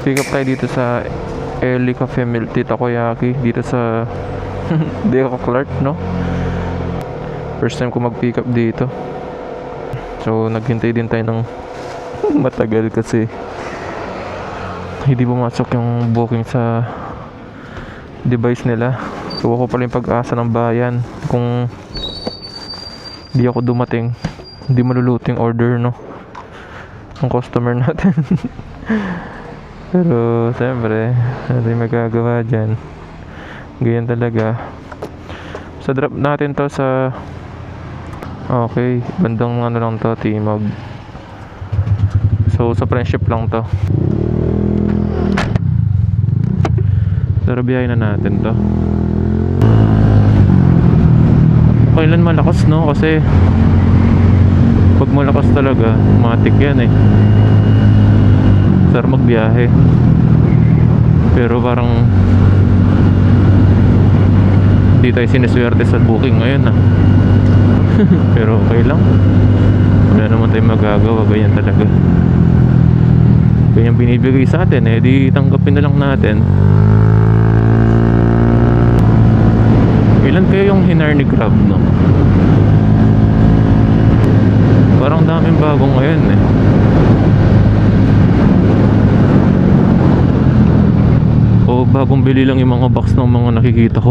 Pick up tayo dito sa Eli Cafe Milk Tita Koyaki dito sa Deco Clark, no? First time ko mag-pick up dito. So, naghintay din tayo ng matagal kasi hindi pumasok yung booking sa device nila. So, ako pala yung pag-asa ng bayan. Kung hindi ako dumating, hindi maluluto yung order, no? Ang customer natin. Pero, siyempre, ano yung magagawa dyan? Ganyan talaga. So, drop natin to sa... Okay, bandang ano lang to, Timog. So, sa friendship lang to. Pero biyahin na natin to. Kailan malakas, no? Kasi pag malakas talaga, matik yan eh. Sarap magbiyahe. Pero parang hindi tayo siniswerte sa booking ngayon ah. Pero okay lang. Wala naman tayong magagawa. Ganyan talaga. Ganyan binibigay sa atin eh. Di tanggapin na lang natin. Ilan kaya yung hinar ni Grab, no? Parang daming bagong ngayon eh. O bagong bili lang yung mga box ng mga nakikita ko.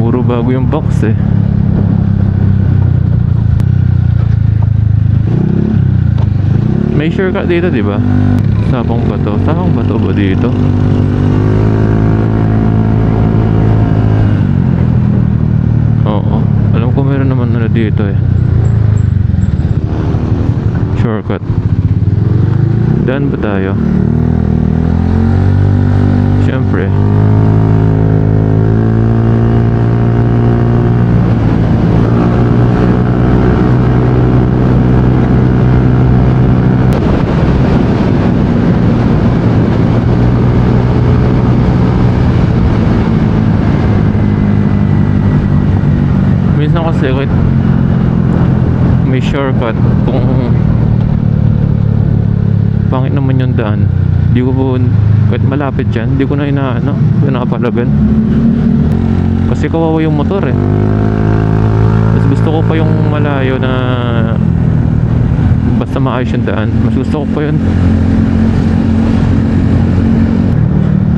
Puro bago yung box eh. May shortcut dito, di ba? Sapang ba to? Sapang ba to ba dito? Oo. Alam ko meron naman na dito eh. Shortcut. Daan ba tayo? Siyempre. Minsan kasi kahit may shortcut, kung pangit naman yung daan, di ko po, kahit malapit dyan, di ko na inaano, pinapalagan. Kasi kawawa yung motor eh. Mas gusto ko pa yung malayo na basta maayos yung daan. Mas gusto ko pa yun.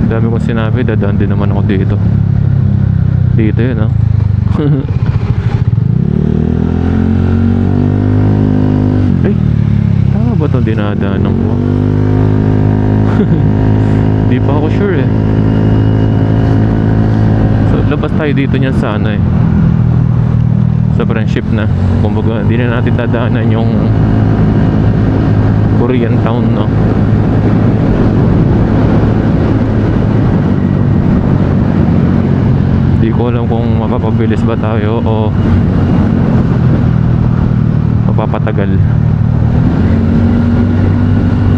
Dami kong sinabi, dadaan din naman ako dito. Dito yun, oh. Ay, tama ba itong dinadaanan ko? Di pa ako sure eh. So, labas tayo dito niyan sa ano eh, sa friendship na. Kumbaga, di na natin dadaanan yung Korean town, no? Di ko alam kung mapapabilis ba tayo o mapapatagal.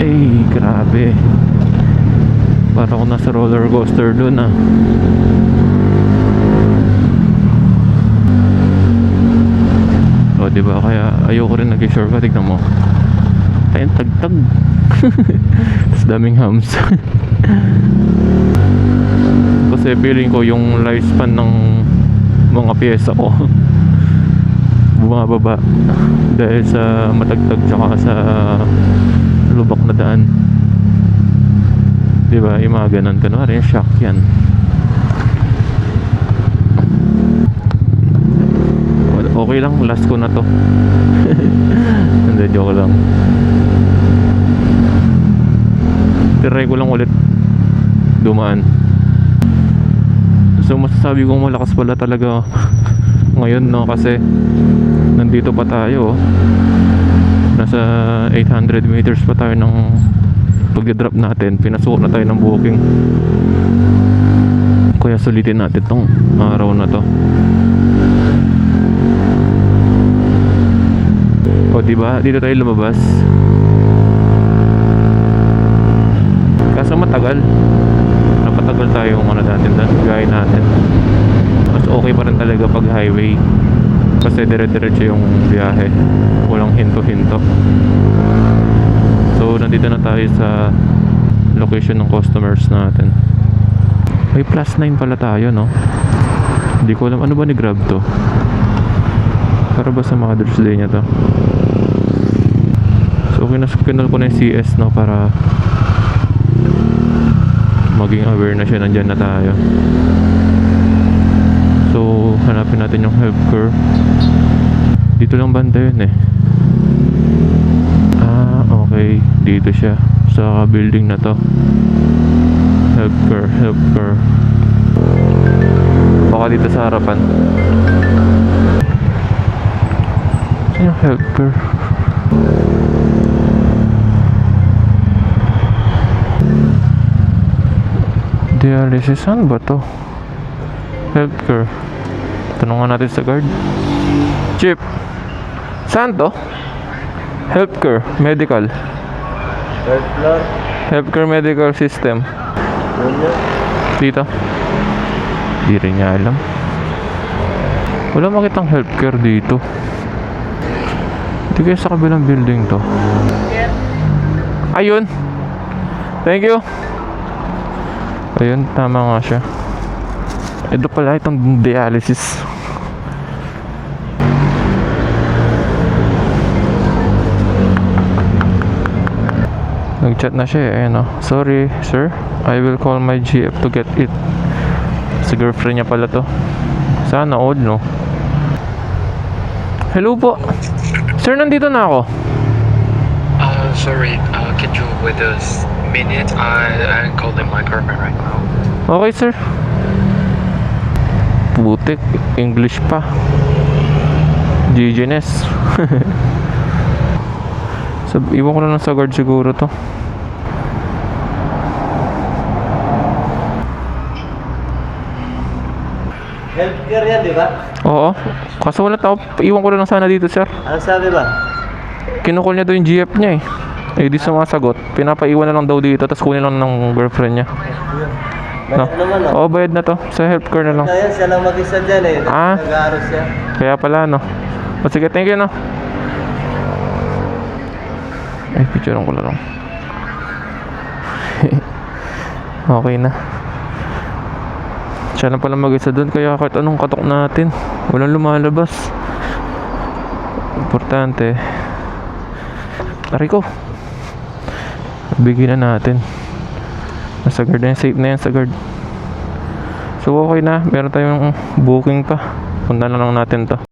Ay, grabe. Para ako nasa roller coaster dun ah. O diba, kaya ayoko rin nag-shortcut. Tignan mo, tayong tagtag. Tapos daming hams. Kasi feeling ko yung lifespan ng mga pyesa ko bumababa dahil sa matagtag tsaka sa lubak na daan. Diba, yung mga ganun, kunwari yung shock yan. Okay lang, last ko na to. Hindi, joke lang. Try ko lang ulit dumaan. So masasabi kong malakas pala talaga ngayon, no? Kasi nandito pa tayo, nasa 800 meters pa tayo ng pag-drop natin. Pinasuko na tayo ng booking. Kaya sulitin natin tong araw na to. O diba, dito tayo lumabas. Kaso matagal. Napatagal tayo kung ano natin, gaya natin. Mas okay pa rin talaga pag highway. Kasi dire-diretso yung biyahe, walang hinto-hinto. So So nandito na tayo sa location ng customers natin. May +9 pala tayo, no? Hindi ko alam, ano ba ni Grab to? Para ba sa Mother's Day niya to? So kinal ko na yung CS, no? Para maging aware na siya, nandyan na tayo. So hanapin natin yung healthcare. Dito lang banda yun eh. Okay, dito siya sa building na to. Healthcare. Baka dito sa harapan. Saan yung healthcare? Dialysis, saan ba to? Healthcare. Tanungan natin sa guard. Chip, saan to? Healthcare, medical. Third floor. Healthcare medical system. Dito. Di rin niya alam. Wala makitang healthcare dito. Hindi kaya sa kabilang building to. Ayun. Thank you. Ayun, tama nga siya. Ito pala itong dialysis. Nag-chat na siya eh. Ayun, oh. Sorry, sir. I will call my GF to get it. Sa girlfriend niya pala to. Sana all, no? Hello po. Sir, nandito na ako. Sorry, can you wait a minute? I'm calling my girlfriend right now. Okay, sir. Putik. English pa. GGNS. Iwan ko na lang sa guard siguro to. Healthcare yan, di ba? Oo. Kaso wala tao. Iwan ko na lang sana dito, sir. Ano sabi ba? Kinukul niya daw yung GF niya eh. Eh di sumasagot. Pinapaiwan na lang daw dito. Tapos kunin lang ng girlfriend niya. No? Bayad naman, no? Oo, bayad na to. Sa healthcare na lang. Kaya siya lang mag-isa dyan eh. Ah. Nag-aaros siya. Kaya pala, no? O sige, thank you, no? Ay, picturean ko lang. Okay na. Siya lang pala mag-isa doon. Kaya kahit anong katok natin, walang lumalabas. Importante. Aray ko. Bigyan na natin. Nasa guard na yan. Safe na yan sa guard. So okay na. Meron tayong booking pa. Punta na lang natin to.